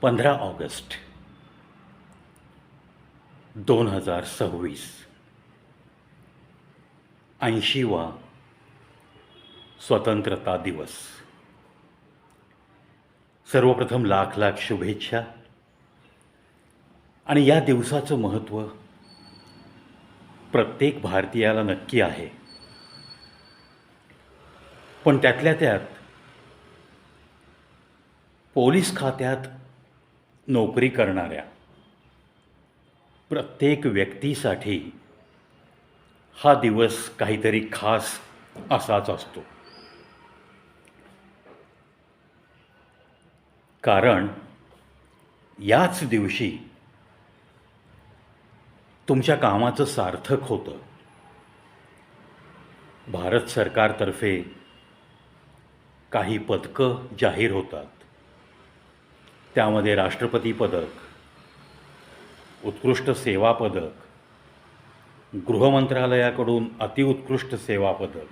15 August 2026 80वा स्वतंत्रता दिवस. सर्वप्रथम लाख लाख शुभेच्छा. आणि या दिवसाचं महत्त्व प्रत्येक भारतीयाला नक्की आहे, पण त्यातल्या त्यात पोलीस खात्यात नोकरी करणाऱ्या प्रत्येक व्यक्तीसाठी हा दिवस काहीतरी खास असाच असतो. कारण याच दिवशी तुमच्या कामाचं सार्थक होतं. भारत सरकारतर्फे काही पदकं जाहीर होतात. त्यामध्ये राष्ट्रपती पदक, उत्कृष्ट सेवा पदक, गृहमंत्रालयाकडून अतिउत्कृष्ट सेवा पदक,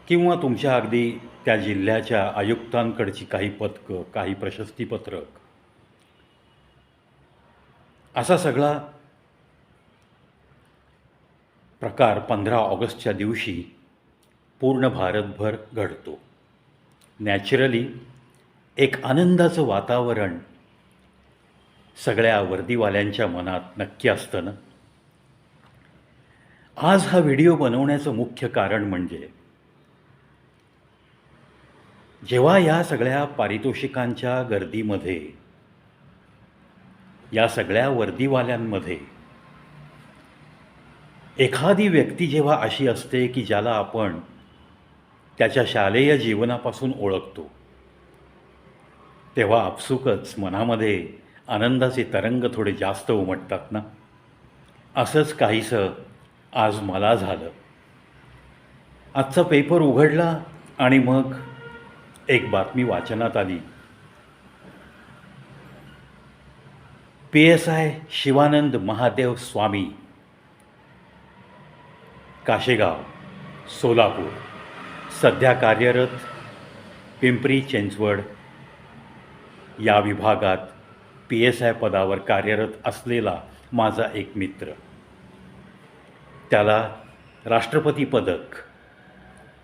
किंवा तुमच्या अगदी त्या जिल्ह्याच्या आयुक्तांकडची काही पदकं, काही प्रशस्तीपत्रक, असा सगळा प्रकार 15 ऑगस्टच्या दिवशी पूर्ण भारतभर घडतो. नॅचरली एक आनंदाचं वातावरण सगळ्या वर्दीवाल्यांच्या मनात नक्की असतं ना. आज हा व्हिडिओ बनवण्याचं मुख्य कारण म्हणजे जेव्हा या सगळ्या पारितोषिकांच्या गर्दीमध्ये, या सगळ्या वर्दीवाल्यांमध्ये एखादी व्यक्ती जेव्हा अशी असते की ज्याला आपण त्याच्या शालेय जीवनापासून ओळखतो, तेव्हा आपसुकच मनामध्ये आनंदाचे तरंग थोडे जास्त उमटतात ना. असंच काहीसं आज मला झालं. आजचा पेपर उघडला आणि मग एक बातमी वाचनात आली. PSI शिवानंद महादेव स्वामी, काशेगाव, सोलापूर, सध्या कार्यरत पिंपरी चिंचवड या विभागात PSI पदावर कार्यरत असलेला माझा एक मित्र. त्याला राष्ट्रपती पदक,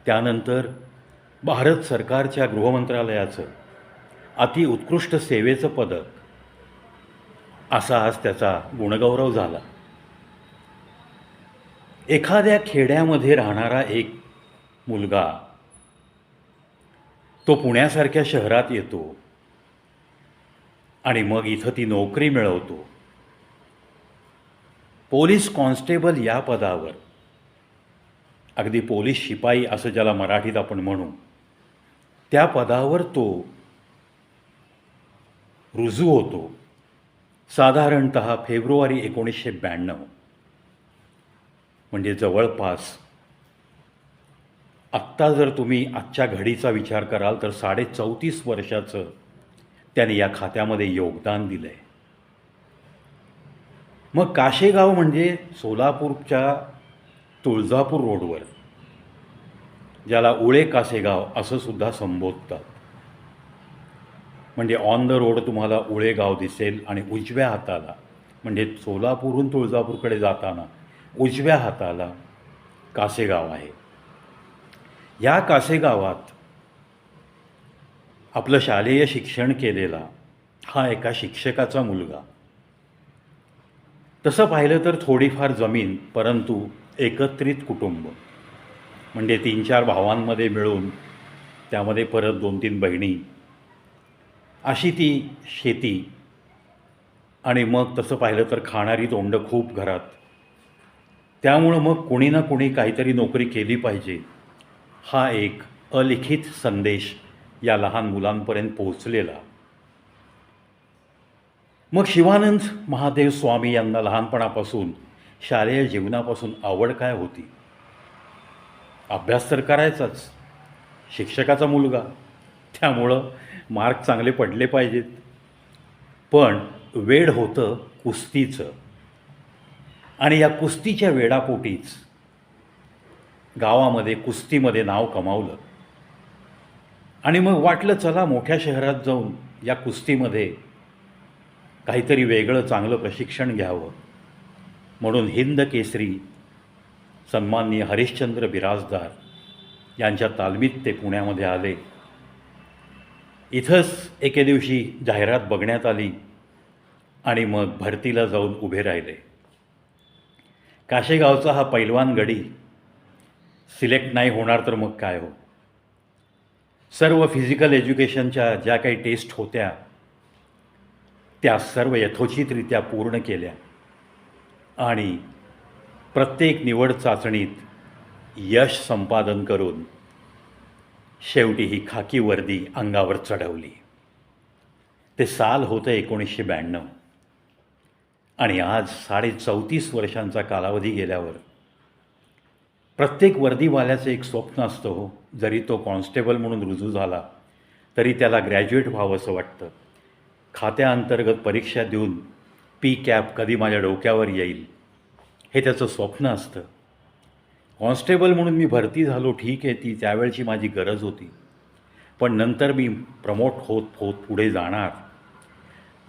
त्यानंतर भारत सरकारच्या गृहमंत्रालयाचं अतिउत्कृष्ट सेवेचं पदक, असा आज त्याचा गुणगौरव झाला. एखाद्या खेड्यामध्ये राहणारा एक मुलगा तो पुण्यासारख्या शहरात येतो आणि मग इथं ती नोकरी मिळवतो. पोलीस कॉन्स्टेबल या पदावर, अगदी पोलीस शिपाई असं ज्याला मराठीत आपण म्हणू, त्या पदावर तो रुजू होतो साधारणतः फेब्रुवारी 1992. म्हणजे जवळपास आत्ता जर तुम्ही आजच्या घडीचा विचार कराल तर 34.5 वर्षाचं त्याने या खात्यामध्ये योगदान दिलं आहे. मग काशेगाव म्हणजे सोलापूरच्या तुळजापूर रोडवर, ज्याला उळे कासेगाव असं सुद्धा संबोधतात. म्हणजे ऑन द रोड तुम्हाला उळे गाव दिसेल आणि उजव्या हाताला, म्हणजे सोलापूरहून तुळजापूरकडे जाताना उजव्या हाताला कासेगाव आहे. या कासेगावात आपलं शालेय शिक्षण केलेला हा एका शिक्षकाचा मुलगा. तसं पाहिलं तर थोडीफार जमीन, परंतु एकत्रित कुटुंब, म्हणजे 3-4 भावांमध्ये मिळून त्यामध्ये परत 2-3 बहिणी, अशी ती शेती. आणि मग तसं पाहिलं तर खाणारी तोंडं खूप घरात. त्यामुळं मग कोणी ना कोणी काहीतरी नोकरी केली पाहिजे, हा एक अलिखित संदेश या लहान मुलांपर्यंत पोहोचलेला. मग शिवानंद महादेव स्वामी यांना लहानपणापासून शालेय जीवनापासून आवड काय होती? अभ्यास तर करायचाच, शिक्षकाचा मुलगा, त्यामुळं मार्क चांगले पडले पाहिजेत. पण वेड होतं कुस्तीचं, आणि या कुस्तीच्या वेडापोटीच गावामध्ये कुस्तीमध्ये नाव कमावलं. आणि मग वाटलं चला मोठ्या शहरात जाऊन या कुस्तीमध्ये काहीतरी वेगळं चांगलं प्रशिक्षण घ्यावं. म्हणून हिंद केसरी सन्माननीय हरिश्चंद्र बिराजदार यांच्या तालमीत ते पुण्यामध्ये आले. इथंच एके दिवशी जाहिरात बघण्यात आली आणि मग भरतीला जाऊन उभे राहिले. काशेगावचा हा पैलवान गडी सिलेक्ट नाही होणार तर मग काय हो. सर्व फिजिकल एज्युकेशनच्या ज्या काही टेस्ट होत्या त्या सर्व यथोचितरित्या पूर्ण केल्या आणि प्रत्येक निवड चाचणीत यश संपादन करून शेवटी ही खाकी वर्दी अंगावर चढवली. ते साल होतं 1992 आणि आज 34.5 वर्षांचा कालावधी गेल्यावर प्रत्येक वर्दीवाल्याचं एक स्वप्न असतं हो. जरी तो कॉन्स्टेबल म्हणून रुजू झाला तरी त्याला ग्रॅज्युएट व्हावं असं वाटतं. खात्याअंतर्गत परीक्षा देऊन पी कॅप कधी माझ्या डोक्यावर येईल हे त्याचं स्वप्न असतं. कॉन्स्टेबल म्हणून मी भरती झालो, ठीक आहे, ती त्यावेळची माझी गरज होती. पण नंतर मी प्रमोट होत होत पुढे जाणार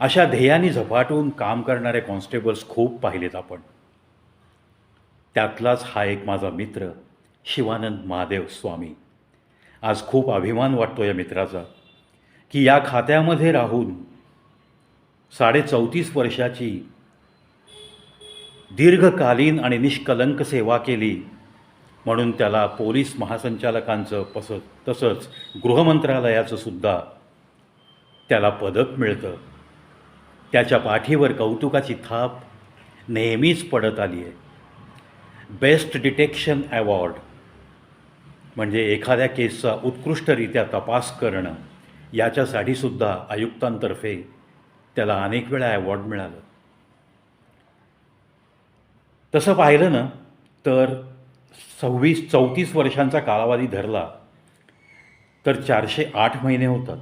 अशा ध्येयाने झपाटून काम करणारे कॉन्स्टेबल्स खूप पाहिलेत आपण. त्यातलाच हा एक माझा मित्र शिवानंद महादेव स्वामी. आज खूप अभिमान वाटतो या मित्राचा की या खात्यामध्ये राहून 34.5 वर्षाची दीर्घकालीन आणि निष्कलंक सेवा केली म्हणून त्याला पोलीस महासंचालकांचं तसंच गृहमंत्रालयाचं सुद्धा त्याला पदक मिळतं. त्याच्या पाठीवर कौतुकाची थाप नेहमीच पडत आली आहे. बेस्ट डिटेक्शन अवॉर्ड म्हणजे एखाद्या केसचा उत्कृष्टरित्या तपास करणं याच्यासाठीसुद्धा आयुक्तांतर्फे त्याला अनेक वेळा अवॉर्ड मिळालं. तसं पाहिलं ना तर 34 वर्षांचा कालावधी धरला तर 408 महिने होतात.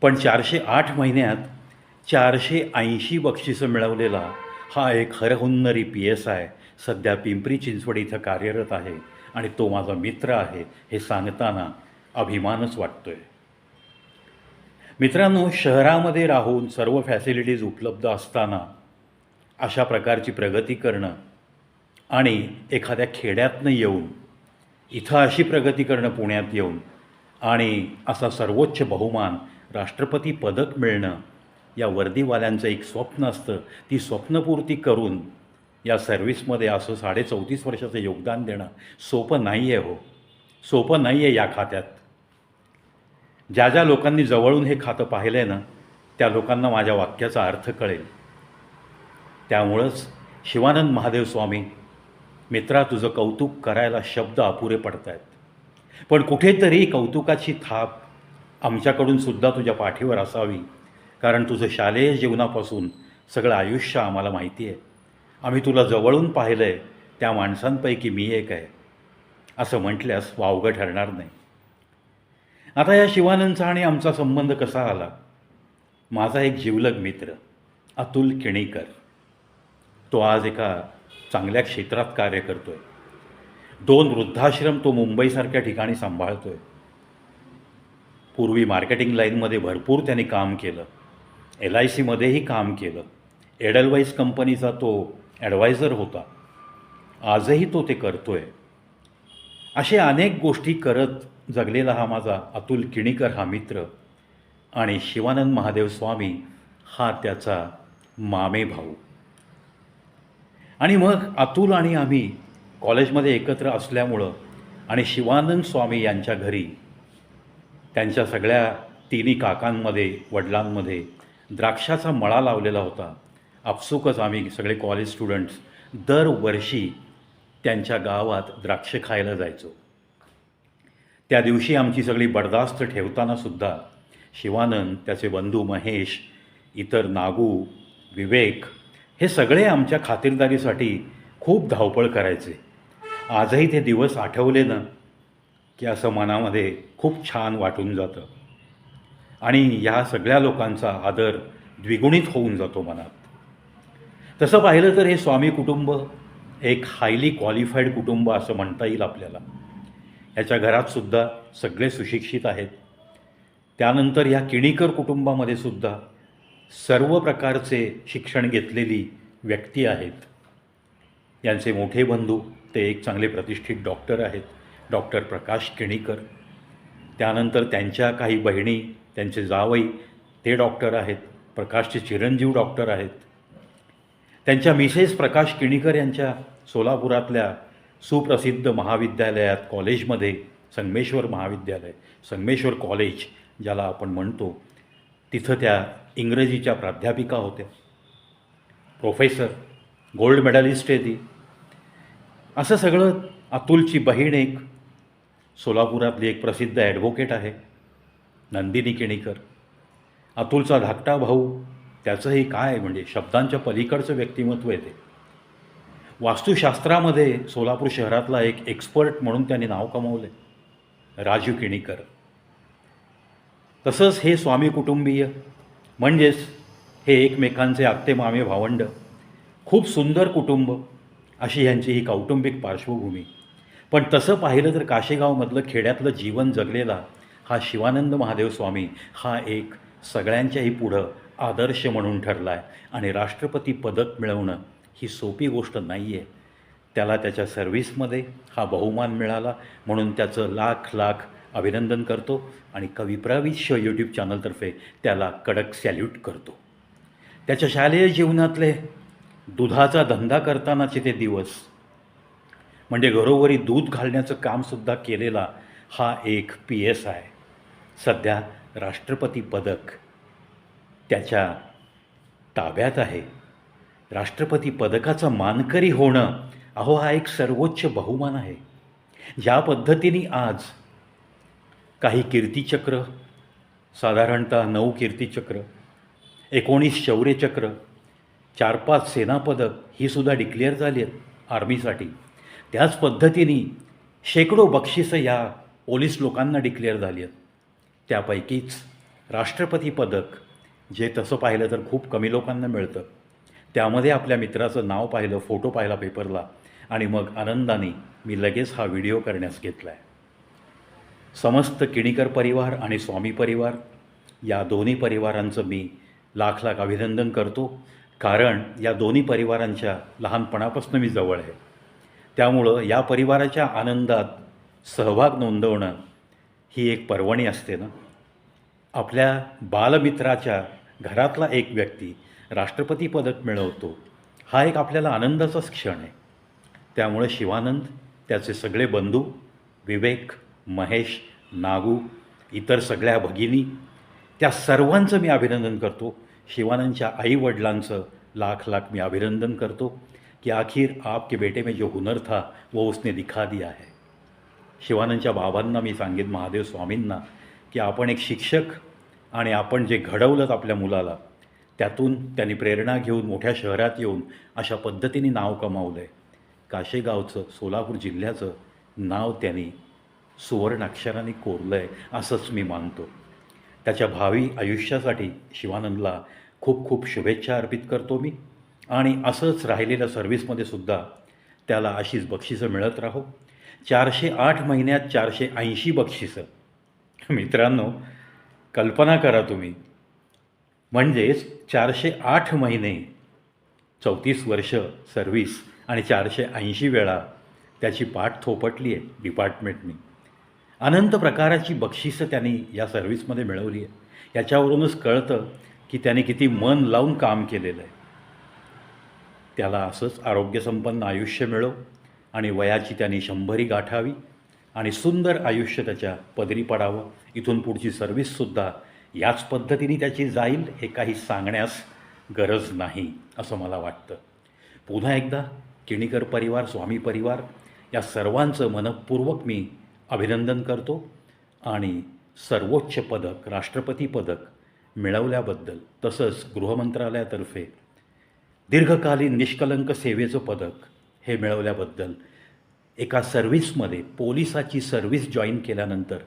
पण 408 महिन्यात 480 बक्षिसं मिळवलेला हा एक हरहुन्नरी PSI सध्या पिंपरी चिंचवड इथं कार्यरत आहे आणि तो माझा मित्र आहे हे सांगताना अभिमानच वाटतोय. मित्रांनो, शहरामध्ये राहून सर्व फॅसिलिटीज उपलब्ध असताना अशा प्रकारची प्रगती करणं आणि एखाद्या खेड्यातनं येऊन इथं अशी प्रगती करणं, पुण्यात येऊन आणि असा सर्वोच्च बहुमान राष्ट्रपती पदक मिळणं या वर्दीवाल्यांचं एक स्वप्न असतं. ती स्वप्नपूर्ती करून या सर्व्हिसमध्ये असं 34.5 वर्षाचं योगदान देणं सोपं नाही आहे हो. सोपं नाही आहे या खात्यात. ज्या ज्या लोकांनी जवळून हे खातं पाहिलं आहे ना त्या लोकांना माझ्या वाक्याचा अर्थ कळेल. त्यामुळंच शिवानंद महादेव स्वामी मित्रा, तुझं कौतुक करायला शब्द अपुरे पडत आहेत. पण कुठेतरी कौतुकाची थाप आमच्याकडून सुद्धा तुझ्या पाठीवर असावी, कारण तुझं शालेय जीवनापासून सगळं आयुष्य आम्हाला माहिती आहे. आम्ही तुला जवळून पाहिलं आहे, त्या माणसांपैकी मी एक आहे असं म्हटल्यास वावगं ठरणार नाही. आता या शिवानंदचा आणि आमचा संबंध कसा आला? माझा एक जिवलग मित्र अतुल किणीकर, तो आज एका चांगल्या क्षेत्रात कार्य करतो आहे. 2 वृद्धाश्रम तो मुंबईसारख्या ठिकाणी सांभाळतो आहे. पूर्वी मार्केटिंग लाईनमध्ये भरपूर त्यांनी काम केलं, LICमध्येही काम केलं, एडलवाईस कंपनीचा तो ॲडवायझर होता. आजही तो ते करतो आहे. असे अनेक गोष्टी करत जगलेला हा माझा अतुल किणीकर हा मित्र आणि शिवानंद महादेव स्वामी हा त्याचा मामे भाऊ. आणि मग अतुल आणि आम्ही कॉलेजमध्ये एकत्र असल्यामुळं आणि शिवानंद स्वामी यांच्या घरी त्यांच्या सगळ्या तिन्ही काकांमध्ये वडिलांमध्ये द्राक्षाचा मळा लावलेला होता. आपसुकच आम्ही सगळे कॉलेज स्टुडंट्स दरवर्षी त्यांच्या गावात द्राक्ष खायला जायचो. त्या दिवशी आमची सगळी बर्दास्त ठेवतानासुद्धा शिवानंद, त्याचे बंधू महेश, इतर नागू, विवेक हे सगळे आमच्या खातिरदारीसाठी खूप धावपळ करायचे. आजही ते दिवस आठवले ना की असं मनामध्ये खूप छान वाटून जातं आणि ह्या सगळ्या लोकांचा आदर द्विगुणित होऊन जातो मनात. तसं पाहिलं तर हे स्वामी कुटुंब एक हायली क्वालिफाईड कुटुंब असं म्हणता येईल आपल्याला. याच्या घरातसुद्धा सगळे सुशिक्षित आहेत. त्यानंतर या किणीकर कुटुंबामध्ये सुद्धा सर्व प्रकारचे शिक्षण घेतलेली व्यक्ती आहेत. यांचे मोठे बंधू ते एक चांगले प्रतिष्ठित डॉक्टर आहेत, डॉक्टर प्रकाश किणीकर. त्यानंतर त्यांच्या काही बहिणी, त्यांचे जावई ते डॉक्टर आहेत, प्रकाशचे चिरंजीव डॉक्टर आहेत. त्यांच्या मिसेस प्रकाश किणीकर यांच्या सोलापुरातल्या सुप्रसिद्ध महाविद्यालयात, कॉलेजमध्ये, संगमेश्वर महाविद्यालय, संगमेश्वर कॉलेज ज्याला आपण म्हणतो, तिथं त्या इंग्रजीच्या प्राध्यापिका होत्या, प्रोफेसर, गोल्ड मेडलिस्ट आहे ती. असं सगळं. अतुलची बहीण एक सोलापुरातली एक प्रसिद्ध ॲडव्होकेट आहे, नंदिनी किणीकर. अतुलचा धाकटा भाऊ, त्याचंही काय म्हणजे शब्दांच्या पलीकडचं व्यक्तिमत्व आहे ते. वास्तुशास्त्रामध्ये सोलापूर शहरातला एक एक्सपर्ट म्हणून त्यांनी नाव कमावलं आहे, राजू किणीकर. तसंच हे स्वामी कुटुंबीय म्हणजेच हे एकमेकांचे आत्ते मामे भावंड, खूप सुंदर कुटुंब अशी ह्यांची ही कौटुंबिक पार्श्वभूमी. पण तसं पाहिलं तर काशेगावमधलं खेड्यातलं जीवन जगलेला हा शिवानंद महादेव स्वामी हा एक सगळ्यांच्याही पुढं आदर्श म्हणून ठरला आहे. आणि राष्ट्रपती पदक मिळवणं ही सोपी गोष्ट नाही आहे. त्याला त्याच्या सर्व्हिसमध्ये हा बहुमान मिळाला म्हणून त्याचं लाख लाख अभिनंदन करतो आणि कविप्रविश्य यूट्यूब चॅनलतर्फे त्याला कडक सॅल्यूट करतो. त्याच्या शालेय जीवनातले दुधाचा धंदा करतानाचे ते दिवस, म्हणजे घरोघरी दूध घालण्याचं कामसुद्धा केलेला हा एक PSI, सध्या राष्ट्रपती पदक त्याच्या ताब्यात आहे. राष्ट्रपती पदकाचा मानकरी होणं, अहो हा एक सर्वोच्च बहुमान आहे. ज्या पद्धतीने आज काही कीर्तिचक्र, साधारणतः 9 कीर्तिचक्र, 19 शौर्यचक्र, 4-5 सेनापदक ही सुद्धा डिक्लेअर झाली आहेत आर्मीसाठी. त्याच पद्धतीने शेकडो बक्षिसं या पोलीस लोकांना डिक्लेअर झाली आहेत. त्यापैकीच राष्ट्रपती पदक, जे तसं पाहिलं तर खूप कमी लोकांना मिळतं, त्यामध्ये आपल्या मित्राचं नाव पाहिलं, फोटो पाहिला पेपरला आणि मग आनंदाने मी लगेच हा व्हिडिओ करण्यास घेतला आहे. समस्त किणीकर परिवार आणि स्वामी परिवार या दोन्ही परिवारांचं मी लाख लाख अभिनंदन करतो. कारण या दोन्ही परिवारांच्या लहानपणापासून मी जवळ आहे. त्यामुळं या परिवाराच्या आनंदात सहभाग नोंदवणं ही एक पर्वणी असते ना. आपल्या बालमित्राच्या घरातला एक व्यक्ती राष्ट्रपती पदक मिळवतो, हा एक आपल्याला आनंदाचाच क्षण आहे. त्यामुळे शिवानंद, त्याचे सगळे बंधू, विवेक, महेश, नागू, इतर सगळ्या भगिनी, त्या सर्वांचं मी अभिनंदन करतो. शिवानंदच्या आईवडिलांचं लाख लाख मी अभिनंदन करतो की आखिर आपके बेटे में जो हुनर था वो उसने दिखा दिया है. शिवानंदच्या बाबांना मी सांगेन, महादेव स्वामींना, की आपण एक शिक्षक आणि आपण जे घडवलं आपल्या मुलाला, त्यातून त्यांनी प्रेरणा घेऊन मोठ्या शहरात येऊन अशा पद्धतीने नाव कमावलं आहे. काशेगावचं, सोलापूर जिल्ह्याचं नाव त्यांनी सुवर्ण अक्षराने कोरलं आहे असंच मी मानतो. त्याच्या भावी आयुष्यासाठी शिवानंदला खूप खूप शुभेच्छा अर्पित करतो मी. आणि असंच राहिलेल्या सर्व्हिसमध्ये सुद्धा त्याला अशीच बक्षिसं मिळत राहो. 408 महिन्यात 480 बक्षिसं. मित्रांनो, कल्पना करा तुम्ही, म्हणजेच 408 महिने, 34 वर्ष सर्व्हिस आणि 480 वेळा त्याची पाठ थोपटली आहे डिपार्टमेंटनी. अनंत प्रकाराची बक्षिसं त्यांनी या सर्व्हिसमध्ये मिळवली आहे. याच्यावरूनच कळतं की त्याने किती मन लावून काम केलेलं आहे. त्याला असंच आरोग्यसंपन्न आयुष्य मिळो आणि वयाची त्यांनी 100 गाठावी आणि सुंदर आयुष्य त्याच्या पदरी पडावं. इथून पुढची सर्व्हिससुद्धा याच पद्धतीने त्याची जाईल हे काही सांगण्यास गरज नाही असं मला वाटतं. पुन्हा एकदा किणीकर परिवार, स्वामी परिवार या सर्वांचं मनःपूर्वक मी अभिनंदन करतो आणि सर्वोच्च पदक, राष्ट्रपती पदक मिळवल्याबद्दल, तसंच गृहमंत्रालयातर्फे दीर्घकालीन निष्कलंक सेवेचं पदक हे मिळवल्याबद्दल, एका सर्व्हिसमध्ये पोलिसाची सर्व्हिस जॉईन केल्यानंतर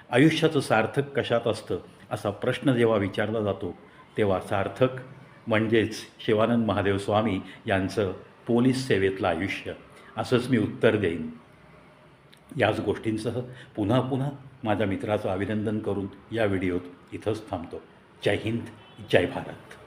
आयुष्याचं सार्थक कशात असतं असा प्रश्न जेव्हा विचारला जातो, तेव्हा सार्थक म्हणजेच शिवानंद महादेव स्वामी यांचं पोलीस सेवेतलं आयुष्य असंच मी उत्तर देईन. याच गोष्टींसह पुन्हा पुन्हा माझ्या मित्राचं अभिनंदन करून या व्हिडिओत इथंच थांबतो. जय हिंद, जय भारत.